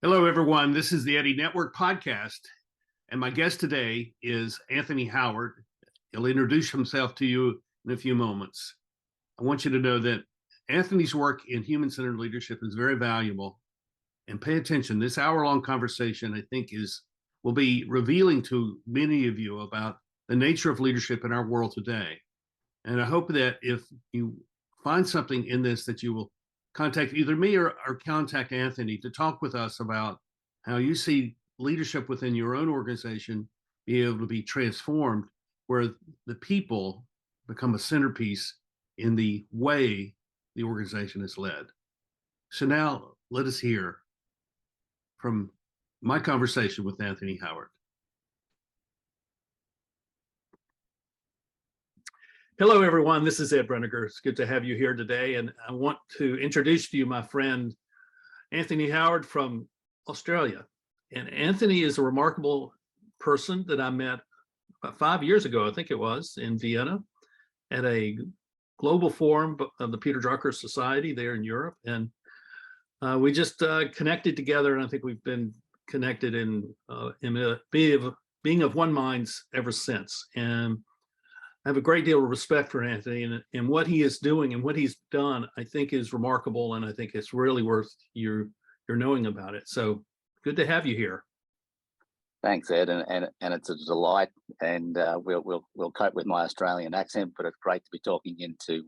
Hello, everyone. This is the Eddy Network podcast, and my guest today is Anthony Howard. He'll introduce himself to you in a few moments. I want you to know that Anthony's work in human-centered leadership is very valuable, and pay attention. This hour-long conversation, I think, will be revealing to many of you about the nature of leadership in our world today. And I hope that if you find something in this, that you will contact either me or contact Anthony to talk with us about how you see leadership within your own organization be able to be transformed, where the people become a centerpiece in the way the organization is led. So now let us hear from my conversation with Anthony Howard. Hello, everyone. This is Ed Breniger. It's good to have you here today. And I want to introduce to you my friend, Anthony Howard from Australia. And Anthony is a remarkable person that I met about 5 years ago, I think it was, in Vienna at a global forum of the Peter Drucker Society there in Europe. And we just connected together, and I think we've been connected in being of one mind ever since. And I have a great deal of respect for Anthony, and what he is doing and what he's done, I think, is remarkable, and I think it's really worth your knowing about it. So good to have you here. Thanks, Ed, and it's a delight. And we'll cope with my Australian accent, but it's great to be talking into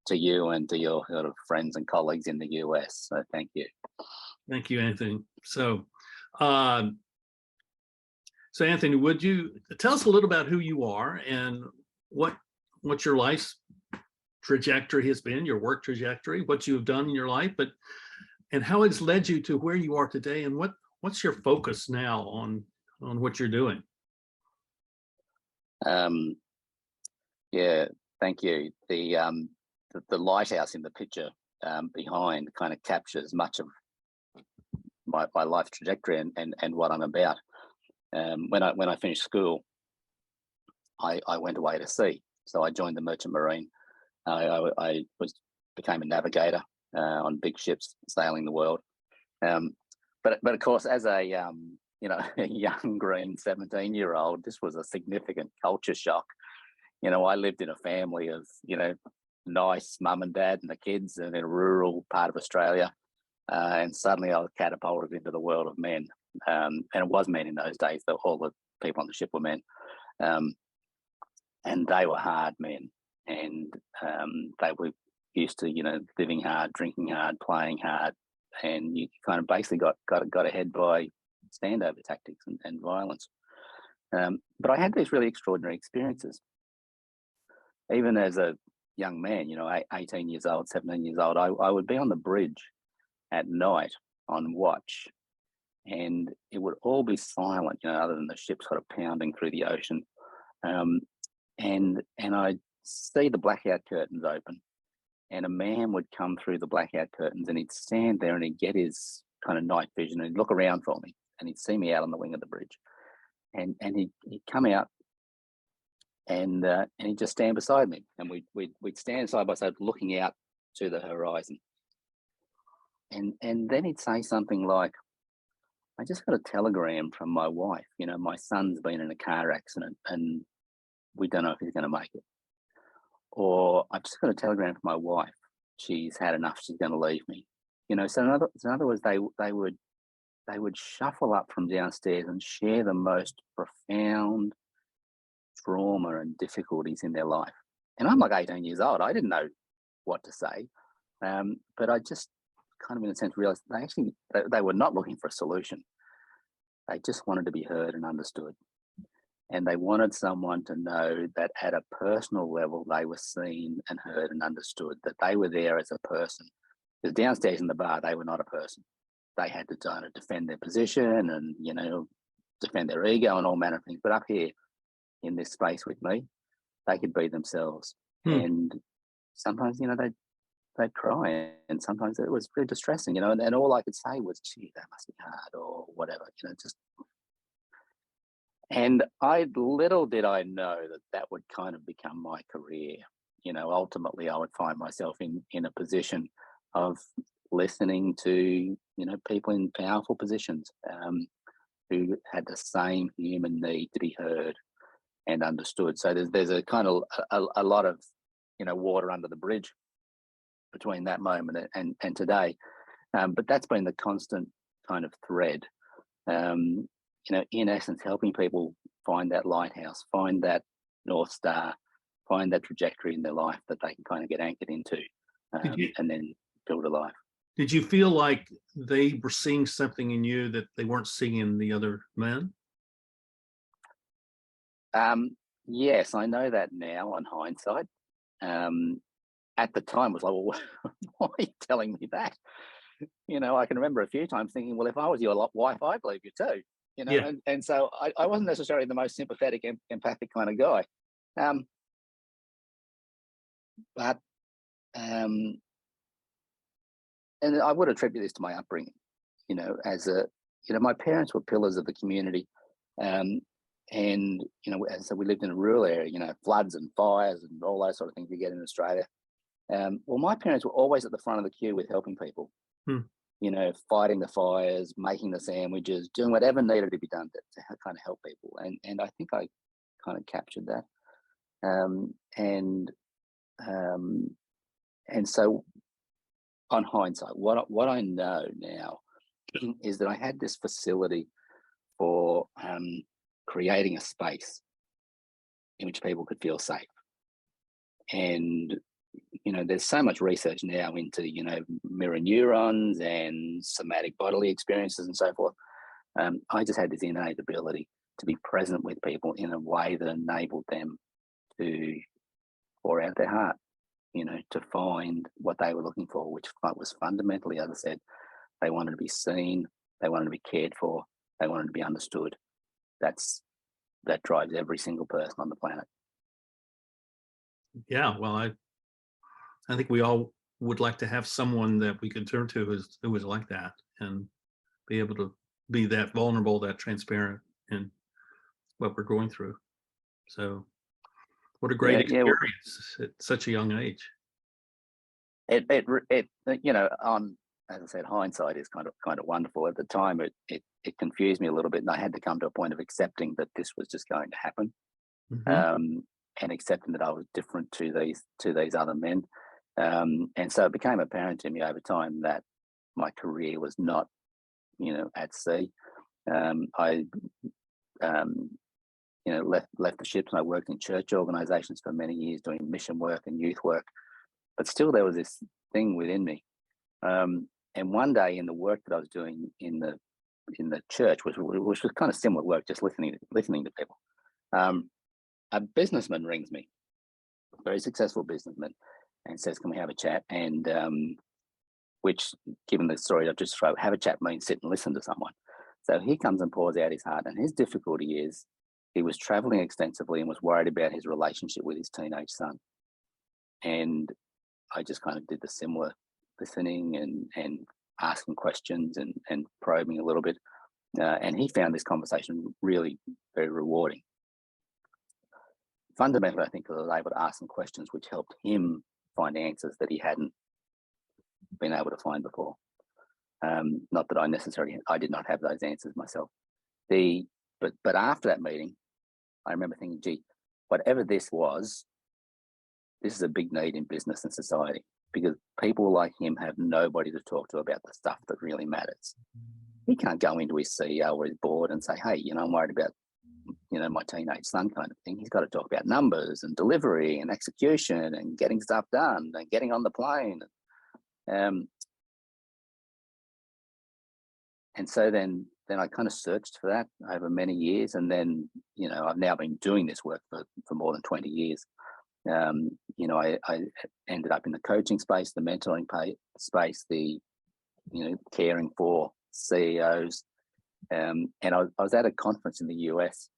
to you and to your sort of friends and colleagues in the US. So thank you. Thank you, Anthony. So Anthony, would you tell us a little about who you are and what your life's trajectory has been, your work trajectory, what you have done in your life, and how it's led you to where you are today, and what's your focus now on what you're doing? Yeah, thank you. The lighthouse in the picture behind kind of captures much of my life trajectory and what I'm about. When I finished school, I went away to sea. So I joined the Merchant Marine. I became a navigator on big ships sailing the world. But of course, as a a young green 17-year-old, this was a significant culture shock. I lived in a family of nice mum and dad and the kids, and in a rural part of Australia, and suddenly I was catapulted into the world of men. And it was men in those days. All the people on the ship were men. And they were hard men, and they were used to, living hard, drinking hard, playing hard, and you kind of basically got ahead by standover tactics and violence. But I had these really extraordinary experiences. Even as a young man, 18 years old, 17 years old, I would be on the bridge at night on watch, and it would all be silent, other than the ship sort of pounding through the ocean. And I'd see the blackout curtains open, and a man would come through the blackout curtains, and he'd stand there and he'd get his kind of night vision and he'd look around for me, and he'd see me out on the wing of the bridge, and he'd come out and he'd just stand beside me, and we'd stand side by side looking out to the horizon. And then he'd say something like, "I just got a telegram from my wife. My son's been in a car accident and we don't know if he's going to make it." Or, "I've just got a telegram from my wife. She's had enough. She's going to leave me." So in other words, they would shuffle up from downstairs and share the most profound trauma and difficulties in their life. And I'm like 18 years old. I didn't know what to say, but I just kind of, in a sense, realized they were not looking for a solution. They just wanted to be heard and understood. And they wanted someone to know that at a personal level, they were seen and heard and understood, that they were there as a person. Because downstairs in the bar, they were not a person. They had to try to defend their position and, defend their ego and all manner of things. But up here in this space with me, they could be themselves. And sometimes, they'd cry, and sometimes it was really distressing, and all I could say was, "Gee, that must be hard," or whatever, just. And little did I know that would kind of become my career. Ultimately I would find myself in a position of listening to people in powerful positions who had the same human need to be heard and understood. So there's a kind of a lot of water under the bridge between that moment and today. But that's been the constant kind of thread. In essence, helping people find that lighthouse, find that North Star, find that trajectory in their life that they can kind of get anchored into, and then build a life. Did you feel like they were seeing something in you that they weren't seeing in the other men? Yes, I know that now on hindsight. At the time, it was like, well, why are you telling me that? I can remember a few times thinking, well, if I was your wife, I believe you too. Yeah. And so I wasn't necessarily the most sympathetic, empathic kind of guy. But and I would attribute this to my upbringing, my parents were pillars of the community. And so we lived in a rural area, floods and fires and all those sort of things you get in Australia. Well, my parents were always at the front of the queue with helping people, fighting the fires, making the sandwiches, doing whatever needed to be done to kind of help people. And I think I kind of captured that. And so on hindsight, what I know now is that I had this facility for creating a space in which people could feel safe. And there's so much research now into mirror neurons and somatic bodily experiences and so forth. I just had this innate ability to be present with people in a way that enabled them to pour out their heart, to find what they were looking for, which was fundamentally, as I said, they wanted to be seen, they wanted to be cared for, they wanted to be understood. That drives every single person on the planet. Yeah, well, I think we all would like to have someone that we could turn to who was like that and be able to be that vulnerable, that transparent in what we're going through. So what a great experience at such a young age. On, as I said, hindsight is kind of wonderful. At the time, it confused me a little bit, and I had to come to a point of accepting that this was just going to happen, and accepting that I was different to these other men. And so it became apparent to me over time that my career was not, at sea. I left the ships, and I worked in church organizations for many years doing mission work and youth work. But still, there was this thing within me. And one day, in the work that I was doing in the church, which was kind of similar work, just listening to people, a businessman rings me, a very successful businessman, and says, "Can we have a chat?" And which, given the story I've just described, have a chat means sit and listen to someone. So he comes and pours out his heart, and his difficulty is he was traveling extensively and was worried about his relationship with his teenage son. And I just kind of did the similar listening and asking questions and probing a little bit. And he found this conversation really very rewarding. Fundamentally, I think I was able to ask some questions which helped him find answers that he hadn't been able to find before. Not that I did not have those answers myself. But after that meeting, I remember thinking, gee, whatever this was, this is a big need in business and society, because people like him have nobody to talk to about the stuff that really matters. He can't go into his CEO or his board and say, hey, I'm worried about, my teenage son kind of thing. He's got to talk about numbers and delivery and execution and getting stuff done and getting on the plane. And so then I kind of searched for that over many years. And then, I've now been doing this work for more than 20 years. I ended up in the coaching space, the mentoring space, the, caring for CEOs. And I was at a conference in the US,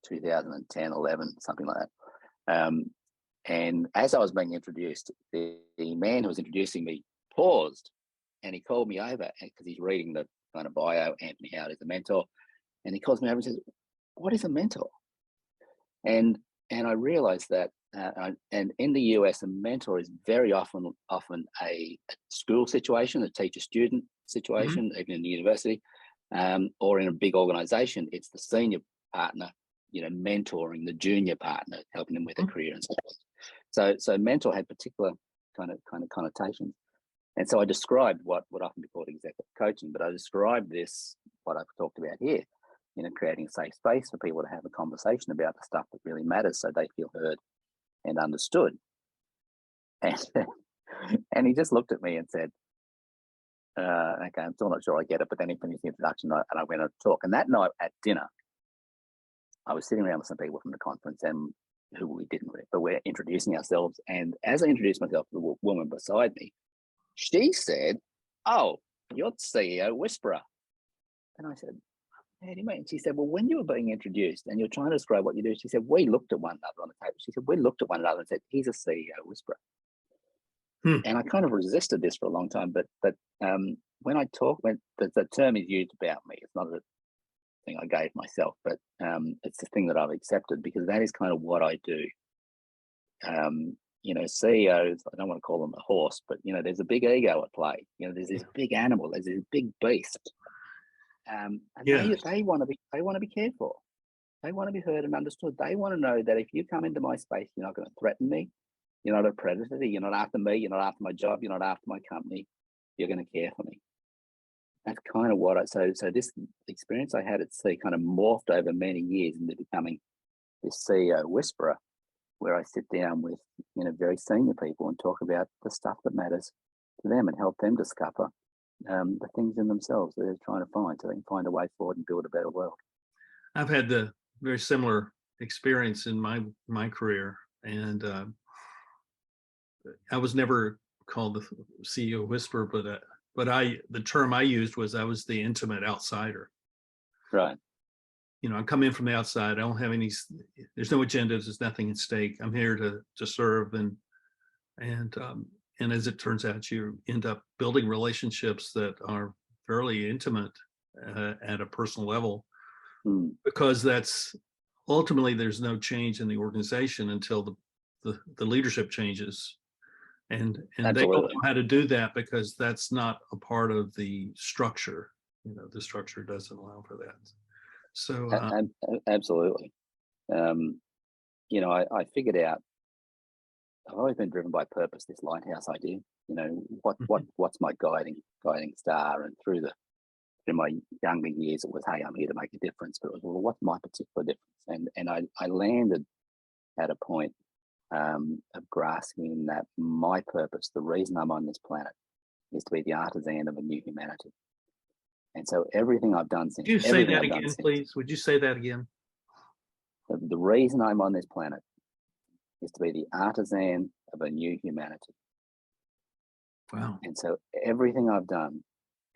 2010, 11, something like that. And as I was being introduced, the man who was introducing me paused, and he called me over because he's reading the kind of bio. Anthony Howard is a mentor. And he calls me over and says, "What is a mentor?" And I realized that and in the US, a mentor is very often a school situation, a teacher-student situation, even in the university, or in a big organization. It's the senior partner, mentoring the junior partner, helping them with a career and so on. So mentor had particular kind of connotations. And so I described what would often be called executive coaching, but I described this, what I've talked about here, creating a safe space for people to have a conversation about the stuff that really matters so they feel heard and understood. And, and he just looked at me and said, okay, I'm still not sure I get it, but then he finished the introduction and I went on to talk. And that night at dinner, I was sitting around with some people from the conference and who we didn't really, but we're introducing ourselves. And as I introduced myself to the woman beside me, she said, "Oh, you're the CEO Whisperer." And I said, "How do you mean?" She said, "Well, when you were being introduced and you're trying to describe what you do," she said, "we looked at one another on the table." She said, "We looked at one another and said, he's a CEO Whisperer." And I kind of resisted this for a long time, but when I talk, when the term is used about me, it's not a thing I gave myself, but it's the thing that I've accepted because that is kind of what I do. CEOs, I don't want to call them a horse, but there's a big ego at play. There's this big animal, there's this big beast, and they want to be cared for. They want to be heard and understood. They want to know that if you come into my space, you're not going to threaten me. You're not a predator. You're not after me. You're not after my job. You're not after my company. You're going to care for me. That's kind of what so this experience I had at sea kind of morphed over many years into becoming this CEO Whisperer, where I sit down with very senior people and talk about the stuff that matters to them and help them discover the things in themselves that they're trying to find so they can find a way forward and build a better world. I've had the very similar experience in my career, and I was never called the CEO Whisperer, but the term I used was I was the intimate outsider. Right. I come in from the outside. I don't have there's no agendas. There's nothing at stake. I'm here to serve. And as it turns out, you end up building relationships that are fairly intimate at a personal level, because that's ultimately there's no change in the organization until the leadership changes. And they don't know how to do that because that's not a part of the structure. The structure doesn't allow for that. So absolutely. I figured out I've always been driven by purpose, this lighthouse idea. What's my guiding star? And through my younger years, it was, hey, I'm here to make a difference. But it was, well, what's my particular difference? And I landed at a point of grasping that my purpose, the reason I'm on this planet, is to be the artisan of a new humanity. And so everything I've done since. Would you say that again, please? Would you say that again? The reason I'm on this planet is to be the artisan of a new humanity. Wow. And so everything I've done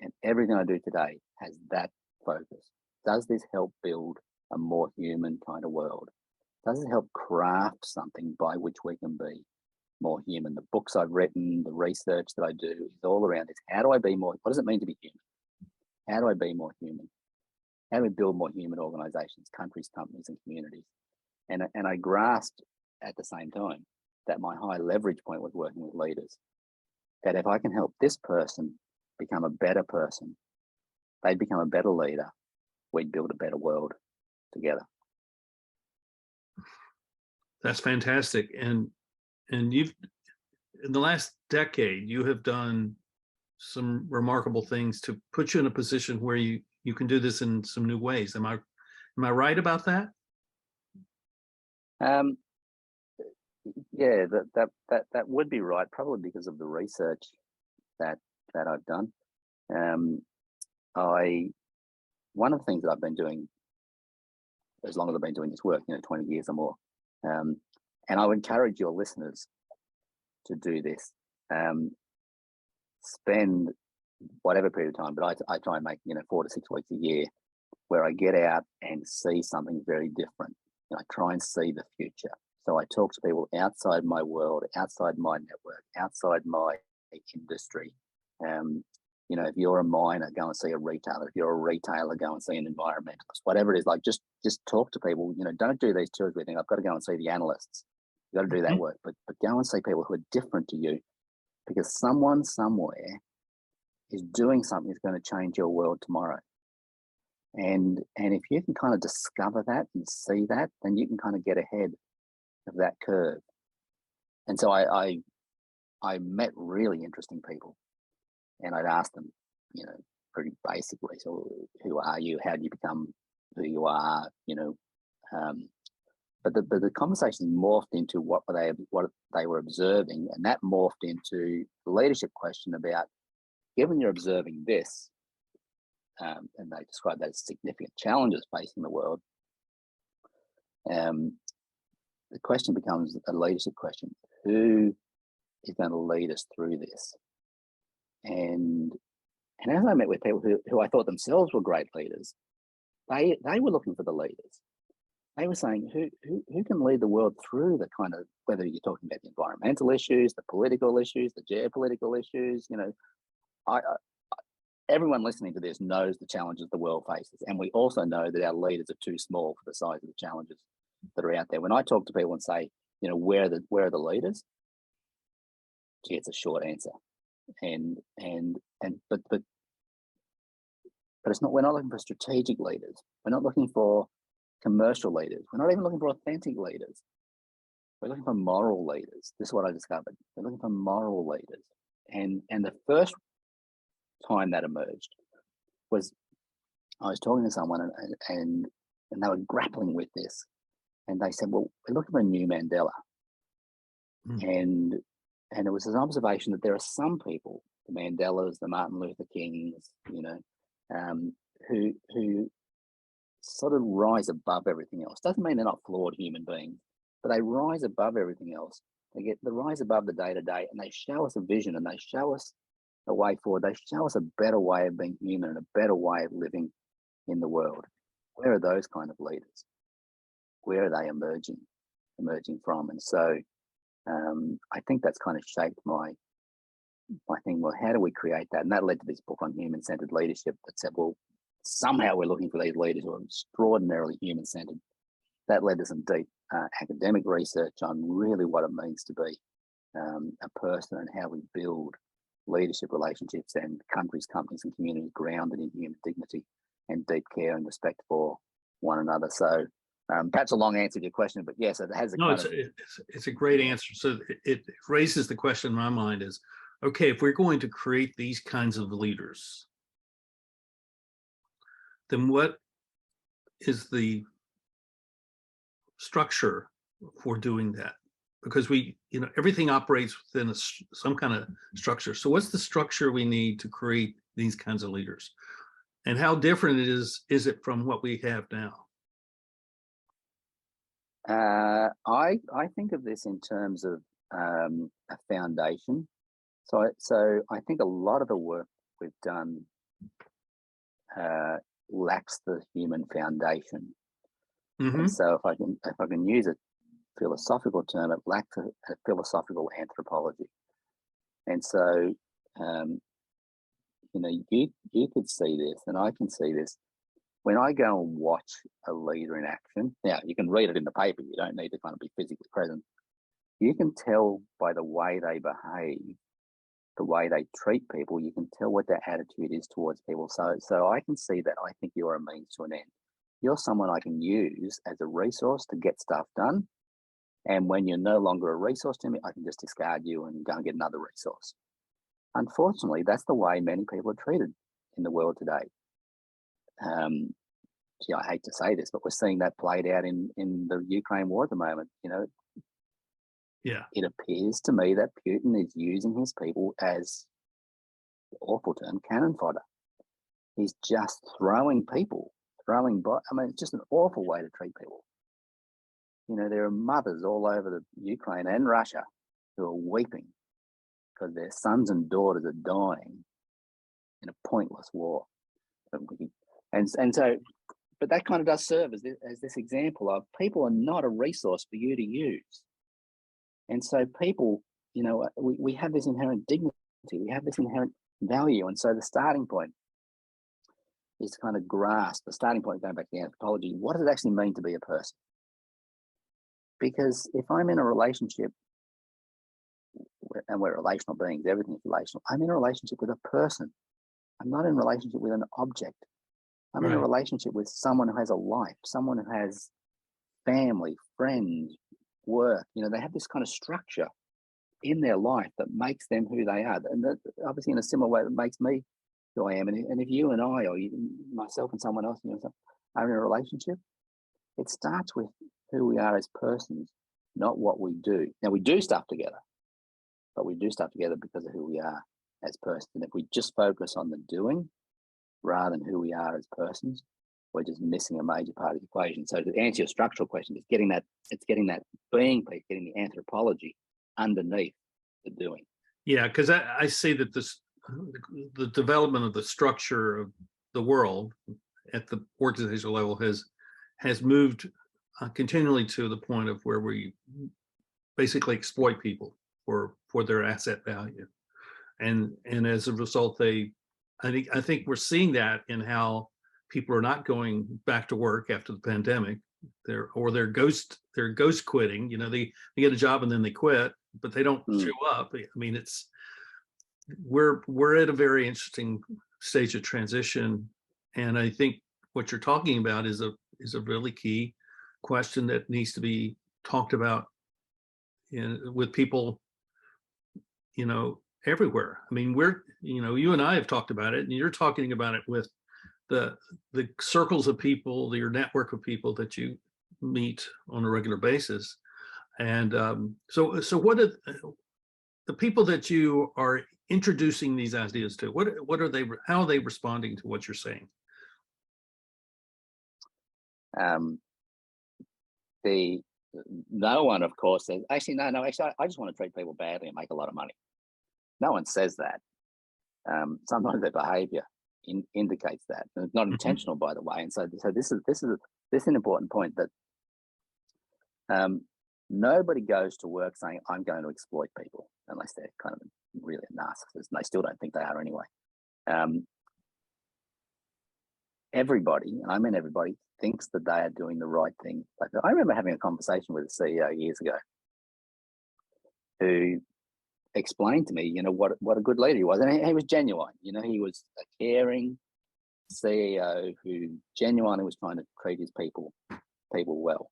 and everything I do today has that focus. Does this help build a more human kind of world? Does it help craft something by which we can be more human? The books I've written, the research that I do is all around this. How do I be more? What does it mean to be human? How do I be more human? How do we build more human organizations, countries, companies, and communities? And I grasped at the same time that my high leverage point was working with leaders. That if I can help this person become a better person, they'd become a better leader, we'd build a better world together. That's fantastic. And you've, in the last decade, you have done some remarkable things to put you in a position where you can do this in some new ways. Am I right about that? Yeah, that would be right, probably because of the research that I've done. One of the things that I've been doing as long as I've been doing this work, 20 years or more, and I would encourage your listeners to do this. Spend whatever period of time, but I try and make 4 to 6 weeks a year where I get out and see something very different. I try and see the future. So I talk to people outside my world, outside my network, outside my industry. If you're a miner, go and see a retailer. If you're a retailer, go and see an environmentalist. Whatever it is, like just talk to people. Don't do these tours where you think I've got to go and see the analysts. You got to do that work, but go and see people who are different to you, because someone somewhere is doing something that's going to change your world tomorrow. And if you can kind of discover that and see that, then you can kind of get ahead of that curve. And so I met really interesting people, and I'd ask them, pretty basically, so who are you? How do you become who you are? But the conversation morphed into what they were observing, and that morphed into the leadership question about, given you're observing this, and they describe that as significant challenges facing the world. The question becomes a leadership question: who is going to lead us through this? And as I met with people who I thought themselves were great leaders, they were looking for the leaders. They were saying, who can lead the world through the kind of, whether you're talking about the environmental issues, the political issues, the geopolitical issues, everyone listening to this knows the challenges the world faces. And we also know that our leaders are too small for the size of the challenges that are out there. When I talk to people and say, where are the leaders? Gee, it's a short answer. But it's not, we're not looking for strategic leaders. We're not looking for commercial leaders. We're not even looking for authentic leaders. We're looking for moral leaders. This is what I discovered. We're looking for moral leaders. And the first time that emerged was, I was talking to someone and they were grappling with this. And they said, well, we're looking for a new Mandela. And it was an observation that there are some people, the Mandelas, the Martin Luther Kings, who sort of rise above everything else. Doesn't mean they're not flawed human beings, but they rise above everything else. They rise above the day-to-day, and they show us a vision, and they show us a way forward. They show us a better way of being human and a better way of living in the world. Where are those kind of leaders? Where are they emerging from? And so I think that's kind of shaped my thing. Well, how do we create that? And that led to this book on human-centered leadership that said, well, somehow we're looking for these leaders who are extraordinarily human-centered. That led to some deep academic research on really what it means to be a person, and how we build leadership relationships and countries, companies, and communities grounded in human dignity and deep care and respect for one another. So perhaps a long answer to your question, but yes, it has it's a great answer. So it raises the question in my mind is, okay, if we're going to create these kinds of leaders, then what is the structure for doing that? Because everything operates within some kind of structure. So what's the structure we need to create these kinds of leaders? And how different is it from what we have now? I think of this in terms of a foundation. So I think a lot of the work we've done lacks the human foundation. And so if I can use a philosophical term, it lacks a philosophical anthropology. And so you could see this, and I can see this when I go and watch a leader in action. Now, you can read it in the paper, you don't need to kind of be physically present. You can tell by the way they behave, the way they treat people, you can tell what their attitude is towards people. So I can see that. I think you're a means to an end. You're someone I can use as a resource to get stuff done. And when you're no longer a resource to me, I can just discard you and go and get another resource. Unfortunately, that's the way many people are treated in the world today. I hate to say this, but we're seeing that played out in the Ukraine war at the moment. Yeah. It appears to me that Putin is using his people as, awful term, cannon fodder. He's just throwing it's just an awful way to treat people. There are mothers all over the Ukraine and Russia who are weeping because their sons and daughters are dying in a pointless war. And so, but that kind of does serve as this example of people are not a resource for you to use. And so people, we have this inherent dignity, we have this inherent value. And so the starting point is to kind of grasp, the starting point, going back to the anthropology, what does it actually mean to be a person? Because if I'm in a relationship, and we're relational beings, everything's relational. I'm in a relationship with a person. I'm not in a relationship with an object. I'm in a Right. relationship with someone who has a life, someone who has family, friends, work. They have this kind of structure in their life that makes them who they are. And that, obviously, in a similar way, that makes me who I am. And if you and I, or myself and someone else, are in a relationship, it starts with who we are as persons, not what we do. Now, we do stuff together, but we do stuff together because of who we are as persons. And if we just focus on the doing rather than who we are as persons, we're just missing a major part of the equation. So to answer your structural question, it's getting that being piece, getting the anthropology underneath the doing. Yeah, because I see that the development of the structure of the world at the organizational level has moved continually to the point of where we basically exploit people for their asset value, and as a result, I think we're seeing that in how people are not going back to work after the pandemic. They're ghost quitting. They get a job and then they quit, but they don't show up. I mean, we're at a very interesting stage of transition, and I think what you're talking about is a really key question that needs to be talked about with people, everywhere. I mean, you and I have talked about it, and you're talking about it with the circles of people, your network of people that you meet on a regular basis. And so what are the people that you are introducing these ideas to? What are they? How are they responding to what you're saying? No one, of course, says, actually, no, actually, I just want to treat people badly and make a lot of money. No one says that. Sometimes their behavior indicates that, and it's not intentional, by the way. And so this is an important point, that nobody goes to work saying, I'm going to exploit people, unless they're kind of really a narcissist, and they still don't think they are anyway. Everybody, and I mean everybody, thinks that they are doing the right thing. Like, I remember having a conversation with a CEO years ago who explained to me, what a good leader he was. And he was genuine. He was a caring CEO who genuinely was trying to treat his people well.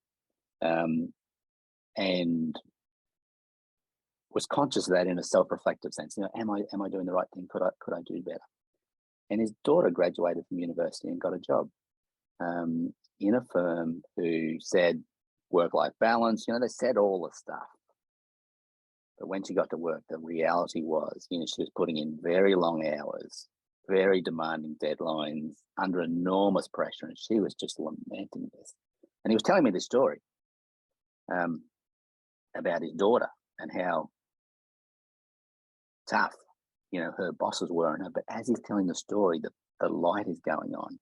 And was conscious of that in a self-reflective sense. Am I doing the right thing? Could I do better? And his daughter graduated from university and got a job in a firm who said work-life balance. They said all the stuff. But when she got to work, the reality was, she was putting in very long hours, very demanding deadlines, under enormous pressure, and she was just lamenting this. And he was telling me this story about his daughter and how tough, her bosses were on her. But as he's telling the story, the light is going on,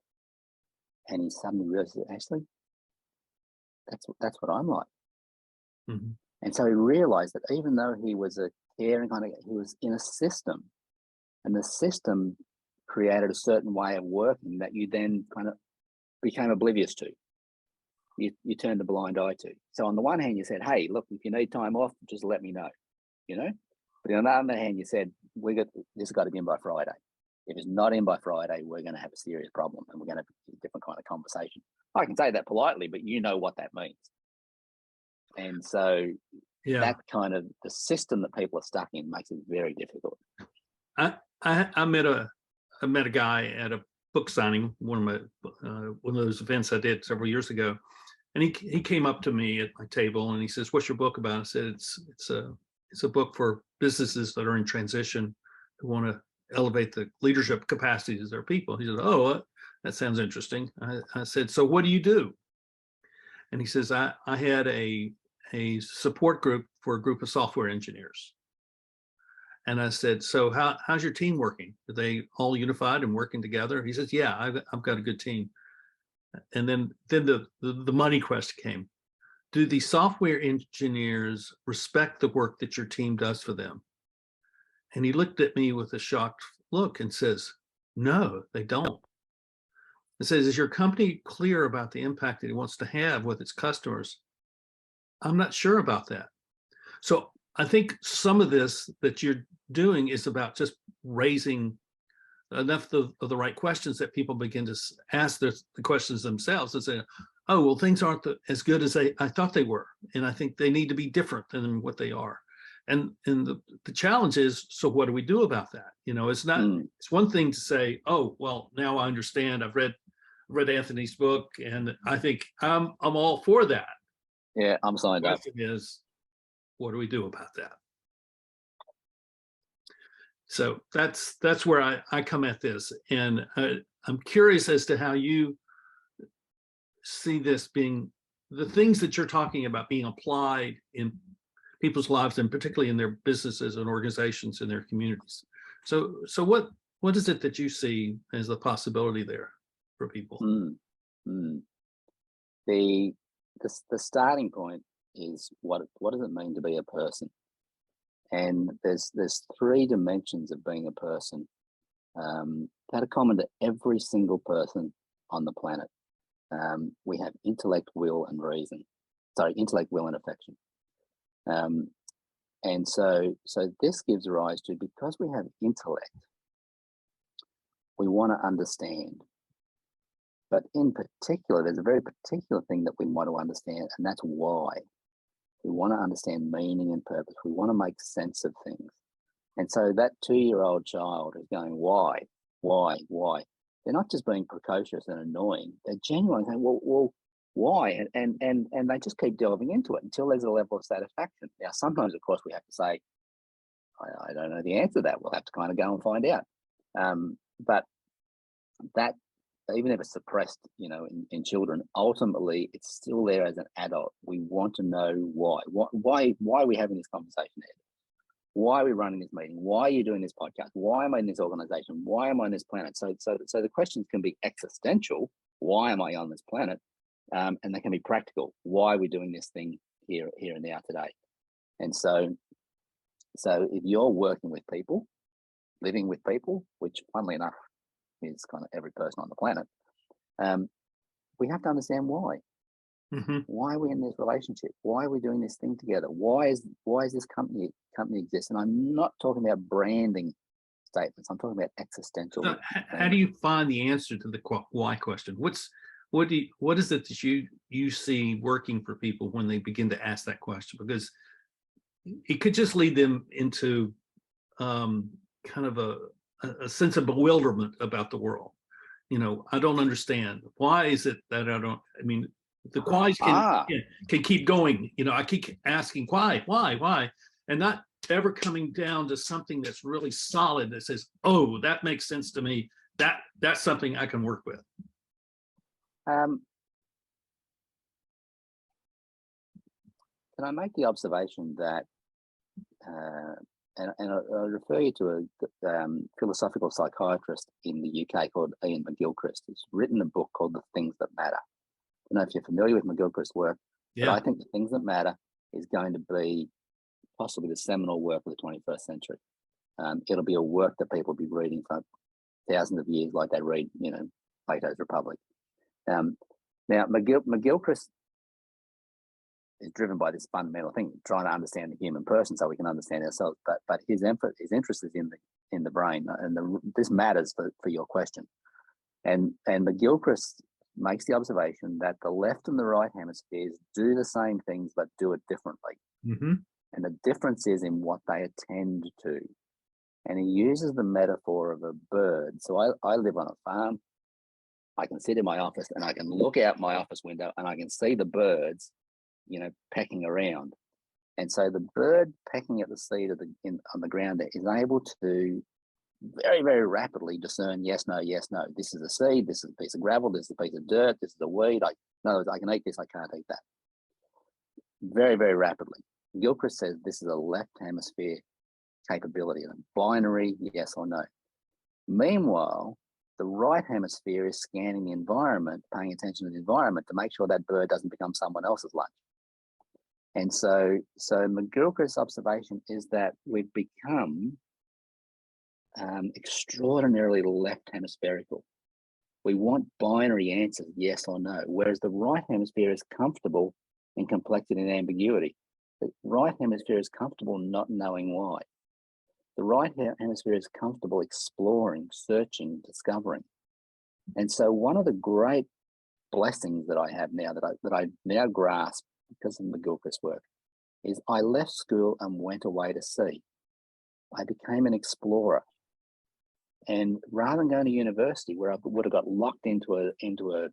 and he suddenly realizes, actually, that's what I'm like. Mm-hmm. And so he realized that even though he was a caring kind of, he was in a system, and the system created a certain way of working that you then kind of became oblivious to. You turned a blind eye to. So on the one hand, you said, hey, look, if you need time off, just let me know, But on the other hand, you said, this has got to be in by Friday. If it's not in by Friday, we're going to have a serious problem, and we're going to have a different kind of conversation. I can say that politely, but you know what that means. And so that kind of the system that people are stuck in makes it very difficult. I met a guy at a book signing, one of those events I did several years ago, and he came up to me at my table and he says, "What's your book about?" I said, "It's a book for businesses that are in transition, who want to elevate the leadership capacities of their people." He said, "Oh, that sounds interesting." I said, "So what do you do?" And he says, I had a support group for a group of software engineers. And I said, "So how's your team working? Are they all unified and working together?" He says, "Yeah, I've got a good team." And then the money question came. Do the software engineers respect the work that your team does for them? And he looked at me with a shocked look and says, "No, they don't." It says, "Is your company clear about the impact that it wants to have with its customers?" I'm not sure about that. So I think some of this that you're doing is about just raising enough of the right questions that people begin to ask the questions themselves and say, oh, well, things aren't as good as I thought they were. And I think they need to be different than what they are. And the challenge is, so what do we do about that? You know, it's not, it's one thing to say, oh, well, now I understand. I've read Anthony's book and I think I'm all for that. Yeah, I'm signed up. The question is, what do we do about that? So that's where I come at this. And I'm curious as to how you see this being, the things that you're talking about being applied in people's lives, and particularly in their businesses and organizations in their communities. So what is it that you see as the possibility there for people? The starting point is what does it mean to be a person? And there's 3 dimensions of being a person that are common to every single person on the planet. We have intellect, will, and reason. Sorry, intellect, will, and affection. And so this gives rise to, because we have intellect, we want to understand. But in particular, there's a very particular thing that we want to understand, and that's why. We want to understand meaning and purpose. We want to make sense of things. And so that 2-year-old child is going, why? They're not just being precocious and annoying. They're genuinely saying, well, why? And they just keep delving into it until there's a level of satisfaction. Now, sometimes, of course, we have to say, I don't know the answer to that. We'll have to kind of go and find out. But that, even if it's suppressed, you know, in children, ultimately it's still there as an adult. We want to know why. Why are we having this conversation, Ed? Why are we running this meeting? Why are you doing this podcast? Why am I in this organization? Why am I on this planet? So the questions can be existential. Why am I on this planet? And they can be practical. Why are we doing this thing here and now today? And so if you're working with people, living with people, which funnily enough is kind of every person on the planet, we have to understand why. Why are we in this relationship? Why are we doing this thing together? Why is this company exist? And I'm not talking about branding statements. I'm talking about existential. So how do you find the answer to the why question? What is it that you see working for people when they begin to ask that question? Because it could just lead them into kind of a sense of bewilderment about the world. You know, I don't understand. Why is it that I don't? I mean, the whys can keep going. You know, I keep asking why, and not ever coming down to something that's really solid that says, oh, that makes sense to me. That's something I can work with. Can I make the observation that, and I refer you to a philosophical psychiatrist in the UK called Ian McGilchrist. He's written a book called The Things That Matter. I don't know if you're familiar with McGilchrist's work, but I think The Things That Matter is going to be possibly the seminal work of the 21st century. It'll be a work that people will be reading for thousands of years, like they read, you know, Plato's Republic. Now, McGilchrist is driven by this fundamental thing, trying to understand the human person so we can understand ourselves. But his interest is in the brain, and this matters for your question. And McGilchrist makes the observation that the left and the right hemispheres do the same things but do it differently. And the difference is in what they attend to. And he uses the metaphor of a bird. So I live on a farm. I can sit in my office and I can look out my office window and I can see the birds, you know, pecking around. And so the bird pecking at the seed on the ground there is able to very, very rapidly discern yes, no. This is a seed, this is a piece of gravel, this is a piece of dirt, this is a weed. In other words, I can eat this, I can't eat that. Very, very rapidly. Gilchrist says this is a left hemisphere capability, a binary yes or no. Meanwhile, the right hemisphere is scanning the environment, paying attention to the environment to make sure that bird doesn't become someone else's lunch. And so McGilchrist's observation is that we've become extraordinarily left hemispherical. We want binary answers, yes or no, whereas the right hemisphere is comfortable in complexity and ambiguity. The right hemisphere is comfortable not knowing why. The right hemisphere is comfortable exploring, searching, discovering. And so one of the great blessings that I have now, that I now grasp because of McGilchrist's work, is I left school and went away to sea. I became an explorer. And rather than going to university where I would have got locked into a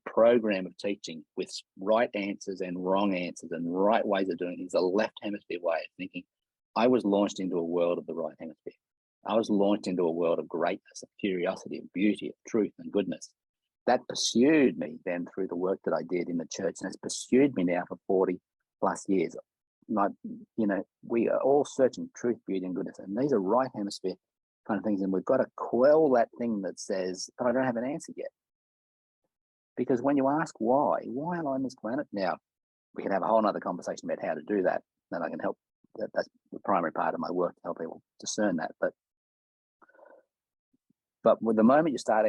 program of teaching with right answers and wrong answers and right ways of doing things, a left hemisphere way of thinking, I was launched into a world of the right hemisphere. I was launched into a world of greatness, of curiosity, of beauty, of truth and goodness. That pursued me then through the work that I did in the church, and it's pursued me now for 40 plus years. We are all searching truth, beauty and goodness, and these are right hemisphere kind of things, and we've got to quell that thing that says, but I don't have an answer yet. Because when you ask why am I on this planet? Now, we can have a whole nother conversation about how to do that, and I can help. That's the primary part of my work, to help people discern that. But with the moment you start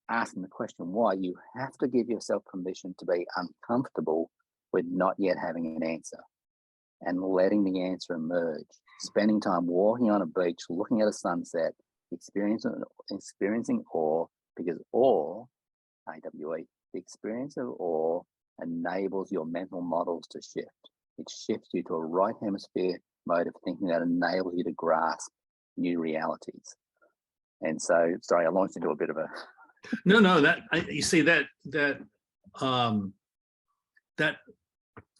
asking the question why, you have to give yourself permission to be uncomfortable with not yet having an answer and letting the answer emerge. Spending time walking on a beach, looking at a sunset, experiencing awe, because awe, AWE, the experience of awe enables your mental models to shift. It shifts you to a right hemisphere mode of thinking that enables you to grasp new realities. And so, sorry, I launched into a bit of a. No, you see that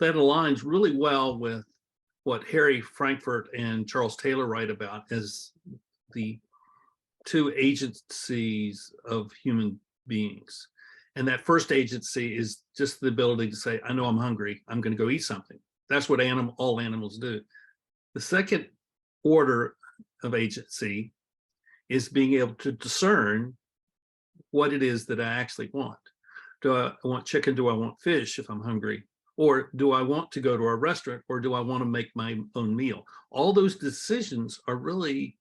aligns really well with what Harry Frankfurt and Charles Taylor write about as the two agencies of human beings. And that first agency is just the ability to say, I know I'm hungry, I'm going to go eat something. That's what all animals do. The second order of agency is being able to discern what it is that I actually want. Do I want chicken? Do I want fish if I'm hungry? Or do I want to go to a restaurant, or do I want to make my own meal? All those decisions are really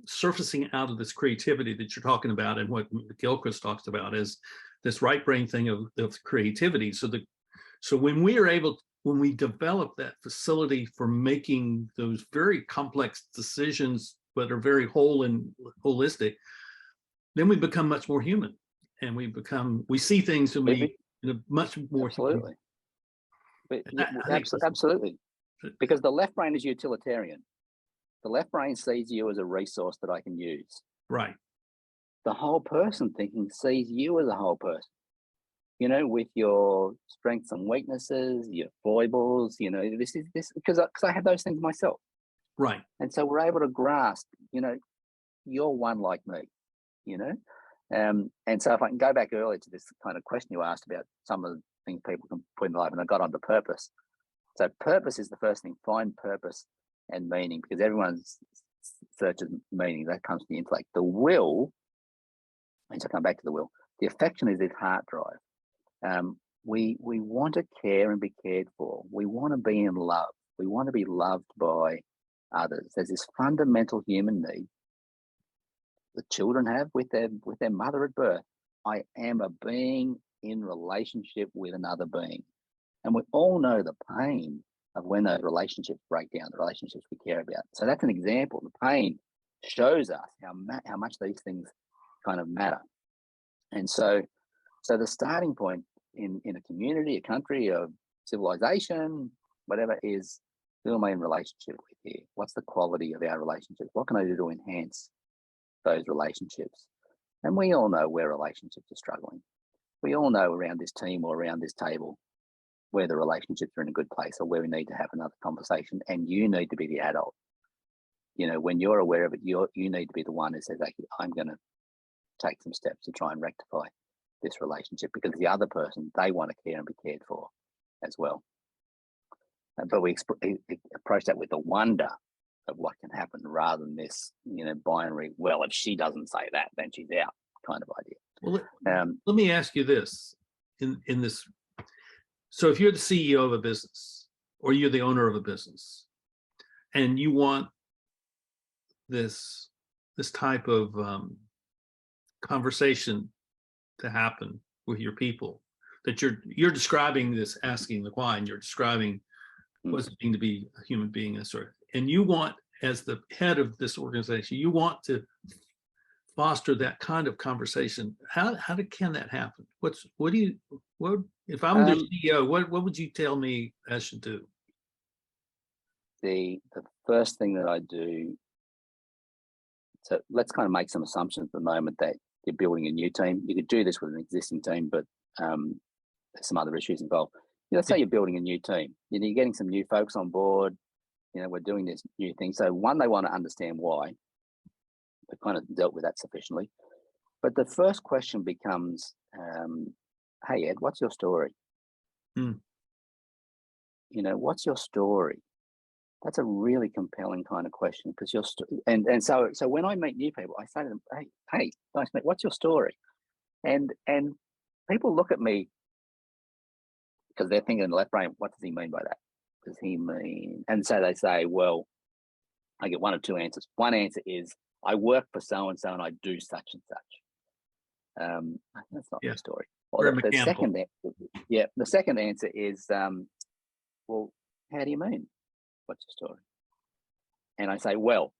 surfacing out of this creativity that you're talking about, and what Gilchrist talks about is this right brain thing of creativity. So when we develop that facility for making those very complex decisions, but are very whole and holistic, then we become much more human, and we see things in a much more absolutely human. Absolutely, because the left brain is utilitarian. The left brain sees you as a resource that I can use. Right. The whole person thinking sees you as a whole person, with your strengths and weaknesses, your foibles, this because I have those things myself. Right. And so we're able to grasp, you're one like me, and so if I can go back earlier to this kind of question you asked about some of the things people can put in life, and I got onto purpose. So purpose is the first thing. Find purpose and meaning, because everyone's searches meaning. That comes from the intellect. The will, and so come back to the will. The affection is this heart drive. We want to care and be cared for. We want to be in love. We want to be loved by others. There's this fundamental human need that children have with their mother at birth. I am a being in relationship with another being. And we all know the pain of when those relationships break down, the relationships we care about. So that's an example. The pain shows us how much these things kind of matter. And so the starting point in a community, a country, a civilization, whatever, is who am I in relationship with here? What's the quality of our relationships? What can I do to enhance those relationships? And we all know where relationships are struggling. We all know around this team or around this table where the relationships are in a good place, or where we need to have another conversation, and you need to be the adult. When you're aware of it, you need to be the one who says, okay, I'm going to take some steps to try and rectify this relationship, because the other person, they want to care and be cared for as well. But we approach that with the wonder of what can happen, rather than this, binary, well, if she doesn't say that, then she's out kind of idea. Well, let me ask you this in this. So if you're the CEO of a business, or you're the owner of a business, and you want this type of conversation to happen with your people, that you're describing this asking the why, and you're describing what's it mean to be a human being, and sort of, and you want, as the head of this organization, you want to foster that kind of conversation. Can that happen? What if I'm the CEO, what would you tell me I should do? The first thing that I do, so let's kind of make some assumptions at the moment that you're building a new team. You could do this with an existing team, but there's some other issues involved. Let's say you're building a new team. You're getting some new folks on board. We're doing this new thing. So one, they want to understand why. We've kind of dealt with that sufficiently. But the first question becomes, hey, Ed, what's your story? What's your story? That's a really compelling kind of question, because so when I meet new people, I say to them, hey, nice mate, what's your story? And people look at me because they're thinking in the left brain, what does he mean by that? Does he mean? And so they say, well, I get one of two answers. One answer is, I work for so and so and I do such and such. That's not my story. Or the second answer is, well, how do you mean? What's your story? And I say, well,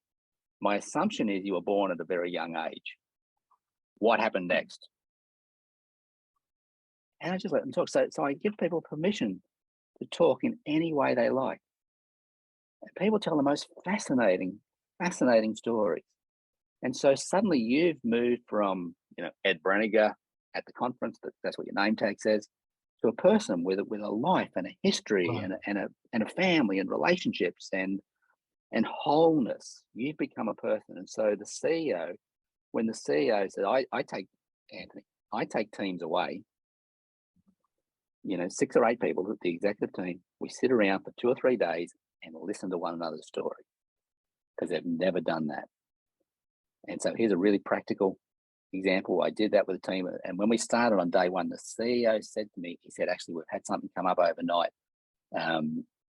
my assumption is you were born at a very young age. What happened next? And I just let them talk. So I give people permission to talk in any way they like. And people tell the most fascinating stories. And so suddenly you've moved from, Ed Breniger at the conference, that's what your name tag says, to a person with a life and a history and a family and relationships and wholeness. You've become a person. And so the CEO, when the CEO said, I take teams away, 6 or 8 people, the executive team, we sit around for 2 or 3 days and listen to one another's story, because they've never done that. And so here's a really practical example. I did that with a team, and when we started on day 1, the CEO said to me, he said, actually, we've had something come up overnight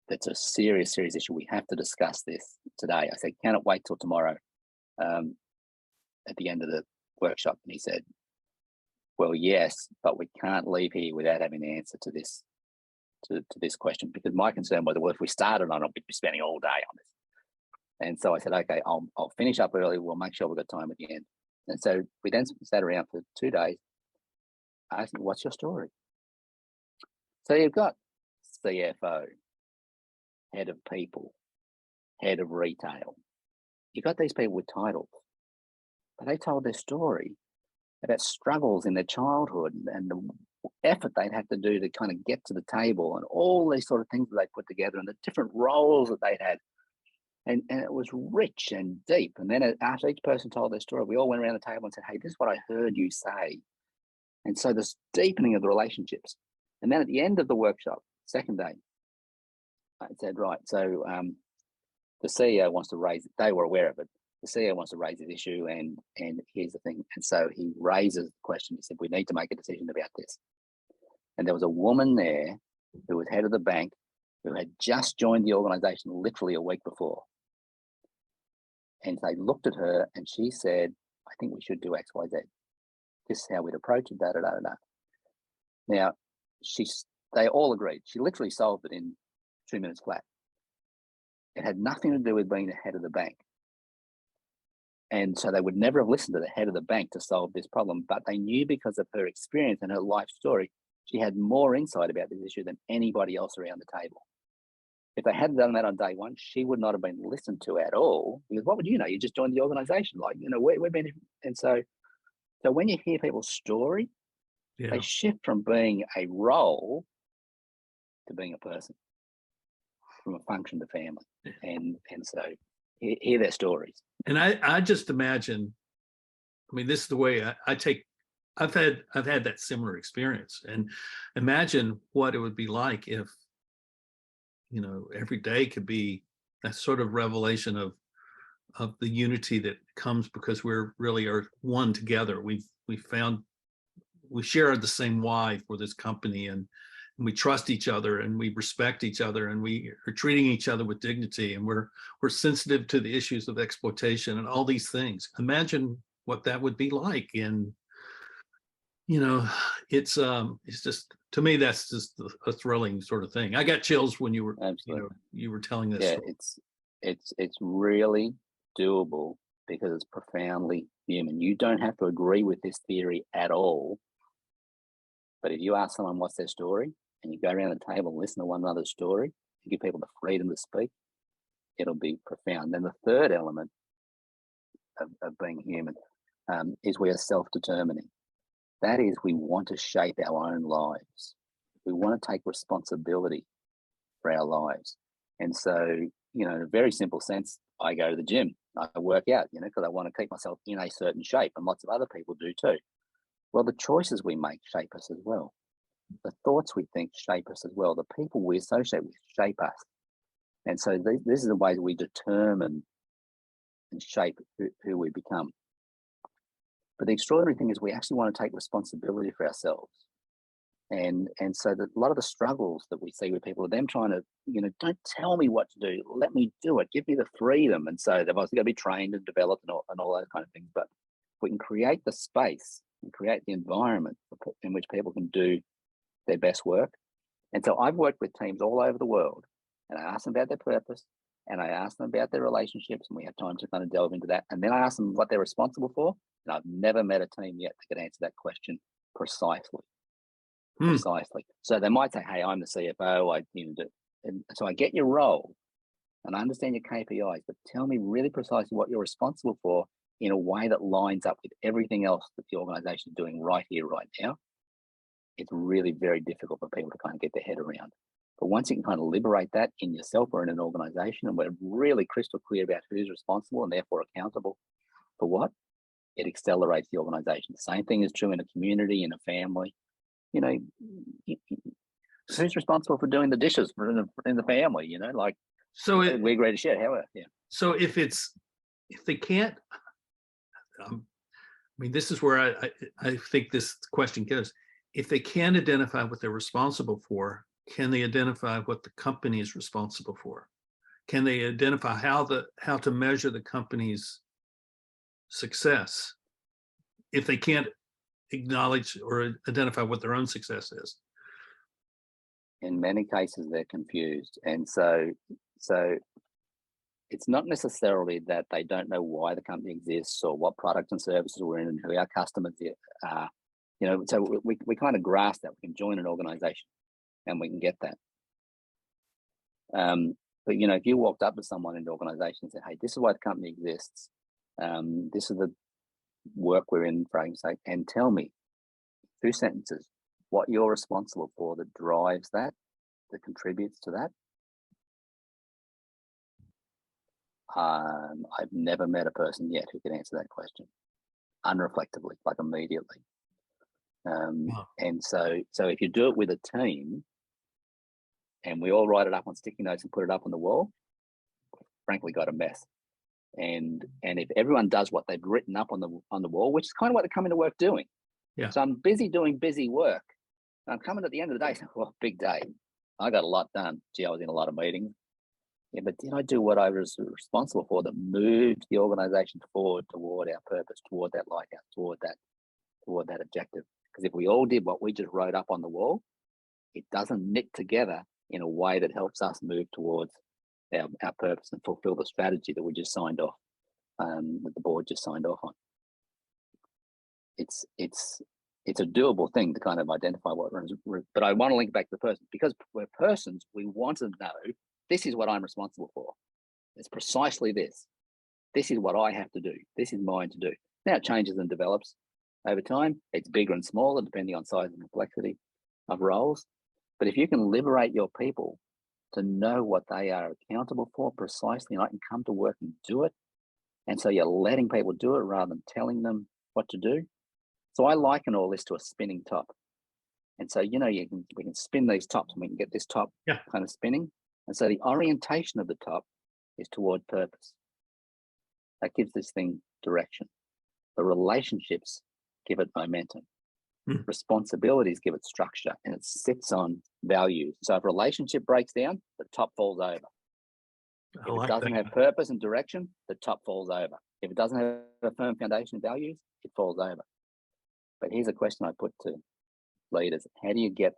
that's a serious issue. We have to discuss this today. I said, can it wait till tomorrow at the end of the workshop? And he said, well, yes, but we can't leave here without having an answer to this question, because my concern was, well, if we started on it, we'd be spending all day on this. And so I said, okay, I'll finish up early. We'll make sure we've got time at the end. And so we then sat around for 2 days. I asked him, what's your story? So you've got CFO, head of people, head of retail. You've got these people with titles, but they told their story about struggles in their childhood and the effort they'd have to do to kind of get to the table, and all these sort of things that they put together, and the different roles that they'd had. And it was rich and deep. And then after each person told their story, we all went around the table and said, hey, this is what I heard you say. And so this deepening of the relationships. And then at the end of the workshop, second day, I said, right, so the CEO wants to raise it. They were aware of it. The CEO wants to raise this issue, and here's the thing. And so he raises the question. He said, we need to make a decision about this. And there was a woman there who was head of the bank, who had just joined the organization literally a week before. And they looked at her and she said, I think we should do X, Y, Z. This is how we'd approach it, da, da, da, da. Now, they all agreed. She literally solved it in 2 minutes flat. It had nothing to do with being the head of the bank. And so they would never have listened to the head of the bank to solve this problem, but they knew, because of her experience and her life story, she had more insight about this issue than anybody else around the table. If they hadn't done that on day 1, she would not have been listened to at all, because what would you know? You just joined the organization. We've been, and so when you hear people's story, they shift from being a role to being a person, from a function to family. And so hear their stories. And I just imagine, this is the way I've had that similar experience, and imagine what it would be like if, every day could be a sort of revelation of the unity that comes because we're really are one together. We share the same why for this company, and we trust each other, and we respect each other, and we are treating each other with dignity, and we're sensitive to the issues of exploitation and all these things. Imagine what that would be like. And it's just to me, that's just a thrilling sort of thing. I got chills when you were, Absolutely. you were telling this Yeah, story. it's really doable because it's profoundly human. You don't have to agree with this theory at all. But if you ask someone what's their story and you go around the table and listen to one another's story, you give people the freedom to speak, it'll be profound. Then the third element of being human is we are self-determining. That is, we want to shape our own lives. We want to take responsibility for our lives. And so, in a very simple sense, I go to the gym, I work out, because I want to keep myself in a certain shape, and lots of other people do too. Well, the choices we make shape us as well. The thoughts we think shape us as well. The people we associate with shape us. And so this is the way we determine and shape who we become. But the extraordinary thing is we actually want to take responsibility for ourselves. And so that a lot of the struggles that we see with people are them trying to, don't tell me what to do, let me do it, give me the freedom. And so they've obviously got to be trained and developed and all those kind of things. But if we can create the space and create the environment in which people can do their best work. And so I've worked with teams all over the world, and I ask them about their purpose, and I ask them about their relationships, and we have time to kind of delve into that. And then I ask them what they're responsible for. And I've never met a team yet that could answer that question precisely. Precisely. So they might say, hey, I'm the CFO, and so I get your role and I understand your KPIs, but tell me really precisely what you're responsible for in a way that lines up with everything else that the organization is doing right here, right now. It's really very difficult for people to kind of get their head around. But once you can kind of liberate that in yourself or in an organization, and we're really crystal clear about who's responsible and therefore accountable for what, it accelerates the organization. The same thing is true in a community, in a family. Who's responsible for doing the dishes in the family? So we agree to share. However, yeah. So if they can't, this is where I think this question goes. If they can't identify what they're responsible for, can they identify what the company is responsible for? Can they identify how to measure the company's success if they can't acknowledge or identify what their own success is? In many cases, they're confused. And so it's not necessarily that they don't know why the company exists or what products and services we're in and who our customers are. So we kind of grasp that. We can join an organization and we can get that. But, if you walked up to someone in the organization and said, hey, this is why the company exists. This is the work we're in, for argument's sake, and tell me 2 sentences what you're responsible for that drives that contributes to that. I've never met a person yet who can answer that question unreflectively, like immediately. And so if you do it with a team and we all write it up on sticky notes and put it up on the wall, frankly got a mess. And if everyone does what they've written up on the wall, which is kind of what they come into work doing. Yeah. So I'm busy doing busy work. And I'm coming at the end of the day saying, well, big day. I got a lot done. Gee, I was in a lot of meetings. Yeah, but did I do what I was responsible for that moved the organization forward toward our purpose, toward that lighthouse, toward that objective? Because if we all did what we just wrote up on the wall, it doesn't knit together in a way that helps us move towards our purpose and fulfill the strategy that we just signed off, that the board just signed off on. It's a doable thing to kind of identify what runs, but I want to link back to the person, because we're persons. We want to know, this is what I'm responsible for. It's precisely this. This is what I have to do. This is mine to do. Now it changes and develops over time. It's bigger and smaller depending on size and complexity of roles. But if you can liberate your people to know what they are accountable for precisely, and I can come to work and do it. And so you're letting people do it rather than telling them what to do. So I liken all this to a spinning top. And so, we can spin these tops and we can get this top kind of spinning. And so the orientation of the top is toward purpose. That gives this thing direction. The relationships give it momentum. Responsibilities give it structure, and it sits on values. So if a relationship breaks down, the top falls over. If it doesn't have purpose and direction, the top falls over. If it doesn't have a firm foundation of values, it falls over. But here's a question I put to leaders. How do you get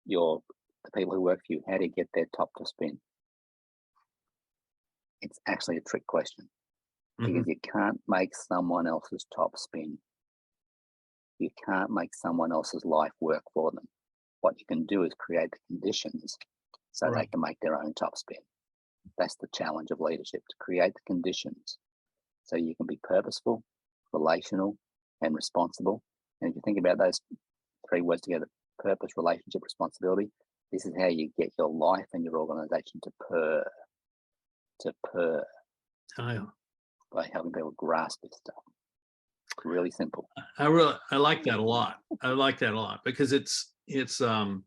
the people who work for you, how do you get their top to spin? It's actually a trick question, because you can't make someone else's top spin. You can't make someone else's life work for them. What you can do is create the conditions so they can make their own top spin. That's the challenge of leadership, to create the conditions so you can be purposeful, relational, and responsible. And if you think about those three words together, purpose, relationship, responsibility, this is how you get your life and your organization to purr, by helping people grasp this stuff. Really simple. I like that a lot. I like that a lot, because it's no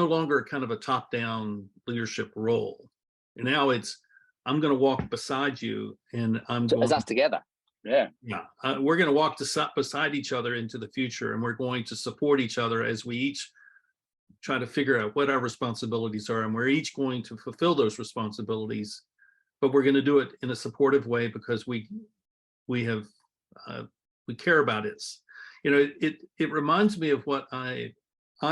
longer kind of a top-down leadership role. And now it's, I'm going to walk beside you, and As us together. Yeah. We're going to walk beside each other into the future, and we're going to support each other as we each try to figure out what our responsibilities are, and we're each going to fulfill those responsibilities, but we're going to do it in a supportive way, because we care about it. It reminds me of what I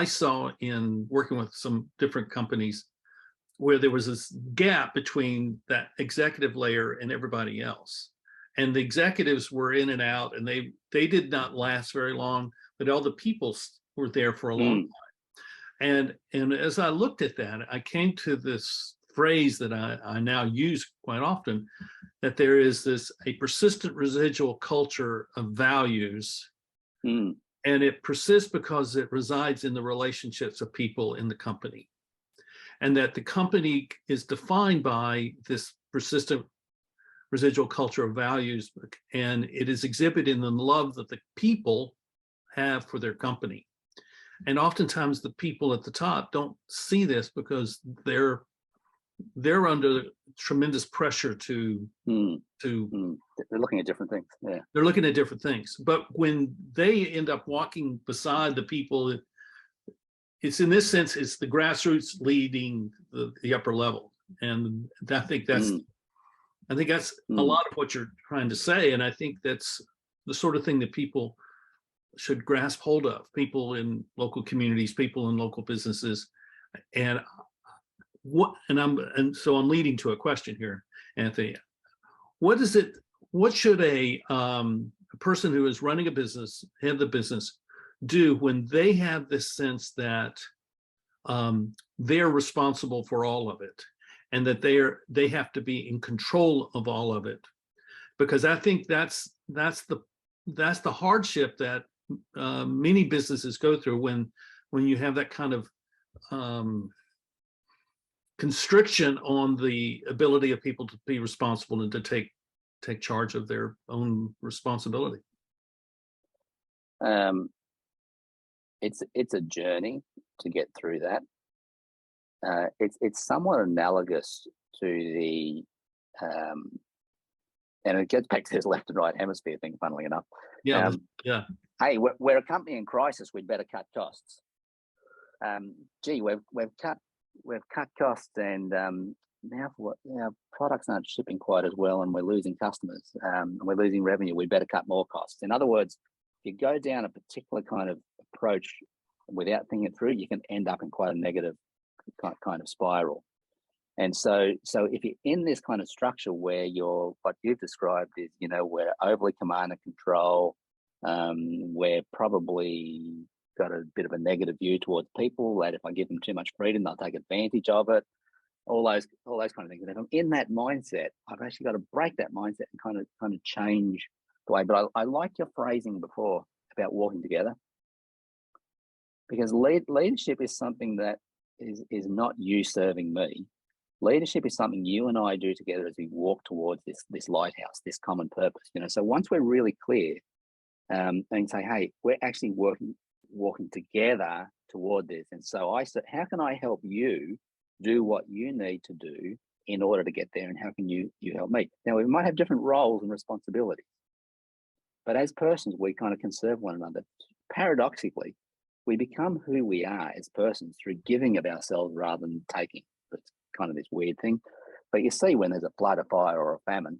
saw in working with some different companies, where there was this gap between that executive layer and everybody else. And the executives were in and out, and they did not last very long, but all the people were there for a long time. And as I looked at that, I came to this phrase that I now use quite often, that there is a persistent residual culture of values. And it persists because it resides in the relationships of people in the company. And that the company is defined by this persistent residual culture of values, and it is exhibited in the love that the people have for their company. And oftentimes the people at the top don't see this, because they're under tremendous pressure to they're looking at different things. Yeah, they're looking at different things. But when they end up walking beside the people, it's, in this sense, it's the grassroots leading the upper level. And I think that's a lot of what you're trying to say. And I think that's the sort of thing that people should grasp hold of, people in local communities, people in local businesses. And so I'm leading to a question here, Anthony. What should a person who is running a business, head of the business, do when they have this sense that they're responsible for all of it, and that they have to be in control of all of it? Because I think that's the hardship that many businesses go through when you have that kind of constriction on the ability of people to be responsible and to take charge of their own responsibility. It's a journey to get through that. It's somewhat analogous to the and it gets back to this left and right hemisphere thing, funnily enough. Hey, we're a company in crisis, we'd better cut costs. We've cut costs, and now our products aren't shipping quite as well, and we're losing customers, and we're losing revenue. We better cut more costs. In other words, if you go down a particular kind of approach without thinking it through, you can end up in quite a negative kind of spiral. And so if you're in this kind of structure where what you've described is, we're overly command and control, we're probably got a bit of a negative view towards people, that if I give them too much freedom, they'll take advantage of it, all those kind of things. And if I'm in that mindset, I've actually got to break that mindset and kind of change the way. But I like your phrasing before about walking together, because leadership is something that is not you serving me. Leadership is something you and I do together as we walk towards this lighthouse, this common purpose. So once we're really clear, and say, hey, we're actually walking together toward this. And so I said, how can I help you do what you need to do in order to get there? And how can you help me? Now, we might have different roles and responsibilities, but as persons, we kind of can serve one another. Paradoxically, we become who we are as persons through giving of ourselves rather than taking. It's kind of this weird thing. But you see, when there's a flood, a fire, or a famine,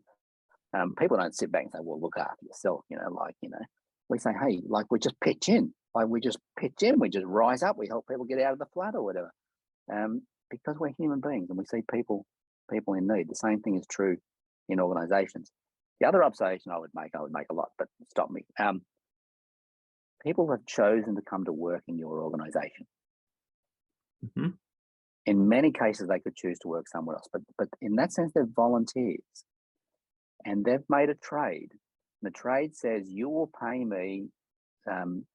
people don't sit back and say, well, look after yourself, we say, hey, we just pitch in. like we just pitch in, we just rise up, we help people get out of the flood or whatever, because we're human beings and we see people in need. The same thing is true in organisations. The other observation I would make a lot, but stop me. People have chosen to come to work in your organisation. Mm-hmm. In many cases, they could choose to work somewhere else, but in that sense, they're volunteers, and they've made a trade. The trade says you will pay me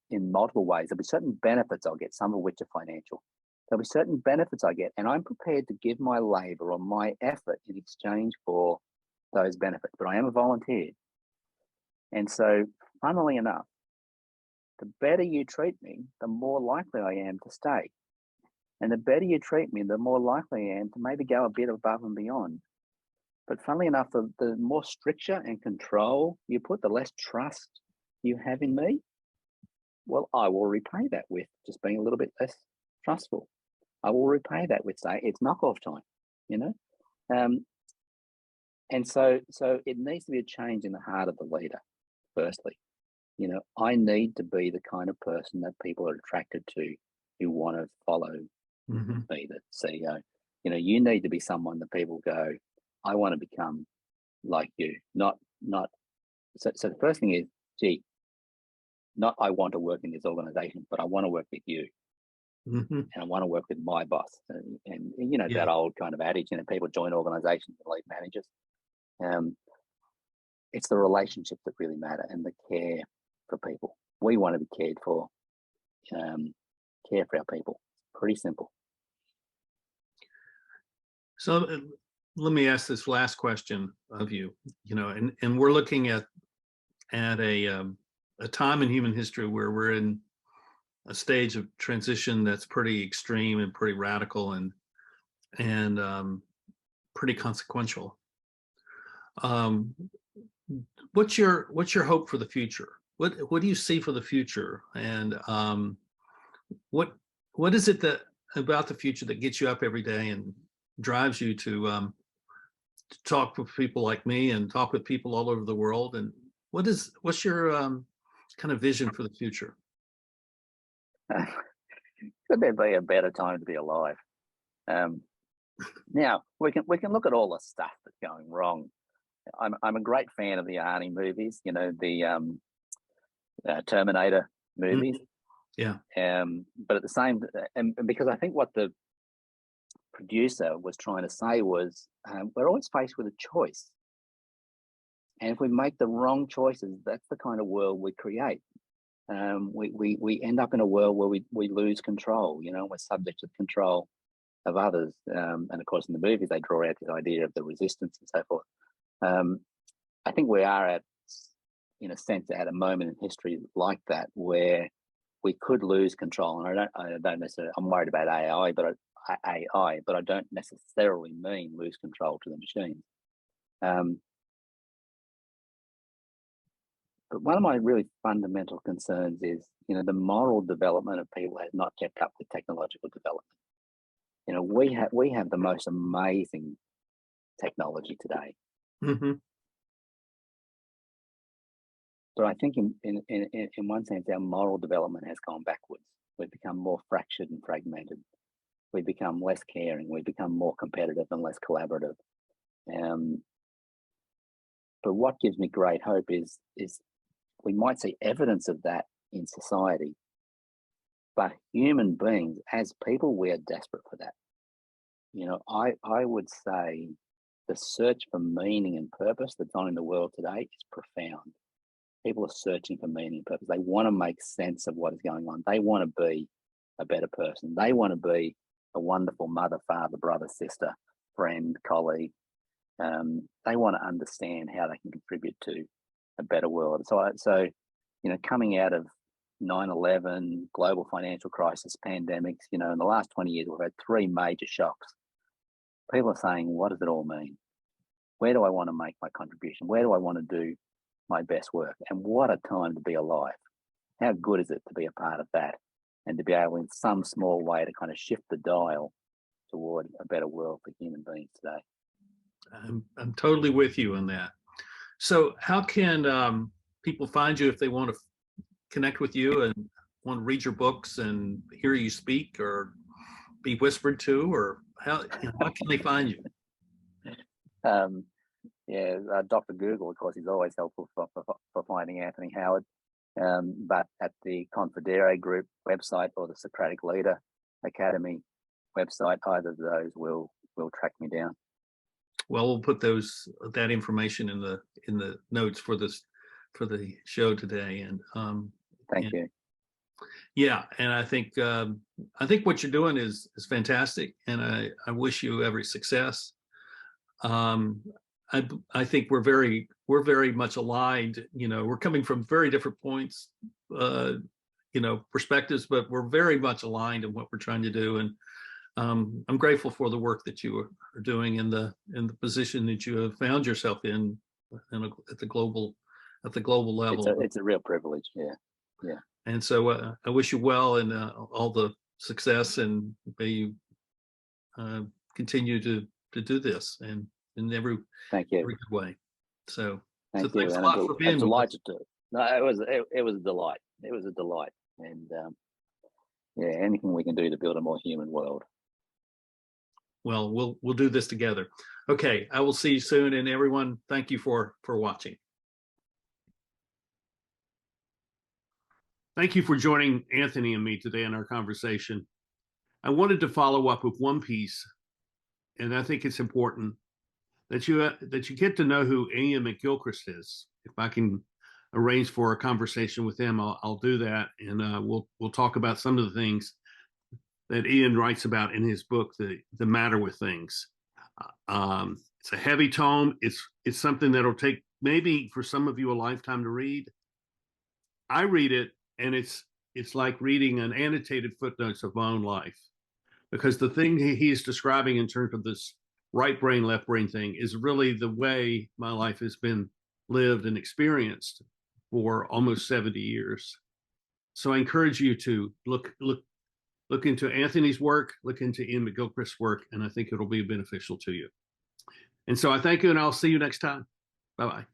in multiple ways. There'll be certain benefits I'll get, some of which are financial. There'll be certain benefits I get, and I'm prepared to give my labour or my effort in exchange for those benefits. But I am a volunteer, and so, funnily enough, the better you treat me, the more likely I am to stay. And the better you treat me, the more likely I am to maybe go a bit above and beyond. But funnily enough, the more stricture and control you put, the less trust you have in me. Well, I will repay that with just being a little bit less trustful. I will repay that with saying it's knockoff time, you know? And so it needs to be a change in the heart of the leader, firstly. You know, I need to be the kind of person that people are attracted to, who want to follow Mm-hmm. me, the CEO. You know, you need to be someone that people go, I want to become like you. Not. So the first thing is, gee, not I want to work in this organization, but I want to work with you, Mm-hmm. and I want to work with my boss. And you know, Yeah. that old kind of adage, you know, people join organizations and lead managers. It's the relationships that really matter and the care for people. We want to be cared for, care for our people. Pretty simple. So let me ask this last question of you. You know, and we're looking at a time in human history where we're in a stage of transition that's pretty extreme and pretty radical and pretty consequential. What's your hope for the future? What do you see for the future? And what is it that about the future that gets you up every day and drives you to talk with people like me and talk with people all over the world? And what's your kind of vision for the future? Could there be a better time to be alive? Now we can look at all the stuff that's going wrong. I'm a great fan of the Arnie movies. You know, the Terminator movies. Yeah. But at the same, and because I think what the producer was trying to say was, we're always faced with a choice, and if we make the wrong choices, that's the kind of world we create. We end up in a world where we lose control. You know, we're subject to the control of others, and of course, in the movies they draw out this idea of the resistance and so forth. I think we are at, in a sense, at a moment in history like that where we could lose control. And I don't necessarily. I'm worried about AI, but I don't necessarily mean lose control to the machines. But one of my really fundamental concerns is, you know, the moral development of people has not kept up with technological development. You know, we have the most amazing technology today. Mm-hmm. But I think in one sense, our moral development has gone backwards. We've become more fractured and fragmented. We've become less caring. We've become more competitive and less collaborative. But what gives me great hope is we might see evidence of that in society. But human beings, as people, we are desperate for that. You know, I would say the search for meaning and purpose that's on in the world today is profound. People are searching for meaning and purpose. They want to make sense of what is going on. They want to be a better person. They want to be a wonderful mother, father, brother, sister, friend, colleague. They want to understand how they can contribute to a better world. So, you know, coming out of 9/11, global financial crisis, pandemics, you know, in the last 20 years, we've had 3 major shocks. People are saying, what does it all mean? Where do I want to make my contribution? Where do I want to do my best work? And what a time to be alive. How good is it to be a part of that and to be able in some small way to kind of shift the dial toward a better world for human beings today. I'm totally with you on that. So how can people find you if they want to connect with you and want to read your books and hear you speak or be whispered to, or how can they find you? Yeah, Dr. Google, of course, is always helpful for finding Anthony Howard. But at the Confidere Group website or the Socratic Leader Academy website, either of those will track me down. Well, we'll put that information in the notes for the show today. And Thank you. Yeah, and I think what you're doing is fantastic, and I wish you every success. I think we're very much aligned. We're coming from very different points, perspectives, but we're very much aligned in what we're trying to do. And I'm grateful for the work that you are doing in the position that you have found yourself in at the global level. It's a real privilege. Yeah. And so I wish you well and all the success, and may you continue to do this and in every good way. So thanks you. A lot for being with us. No, it was a delight. It was a delight, and anything we can do to build a more human world. Well, we'll do this together. Okay, I will see you soon, and everyone, thank you for watching. Thank you for joining Anthony and me today in our conversation. I wanted to follow up with one piece, and I think it's important that you get to know who Ian McGilchrist is. If I can arrange for a conversation with him, I'll do that, and we'll talk about some of the things that Ian writes about in his book, The Matter with Things. It's a heavy tome. It's something that'll take maybe for some of you a lifetime to read. I read it, and it's like reading an annotated footnotes of my own life, because the thing he's describing in terms of this right brain, left brain thing is really the way my life has been lived and experienced for almost 70 years. So I encourage you to look into Anthony's work, look into Ian McGilchrist's work, and I think it'll be beneficial to you. And so I thank you, and I'll see you next time. Bye-bye.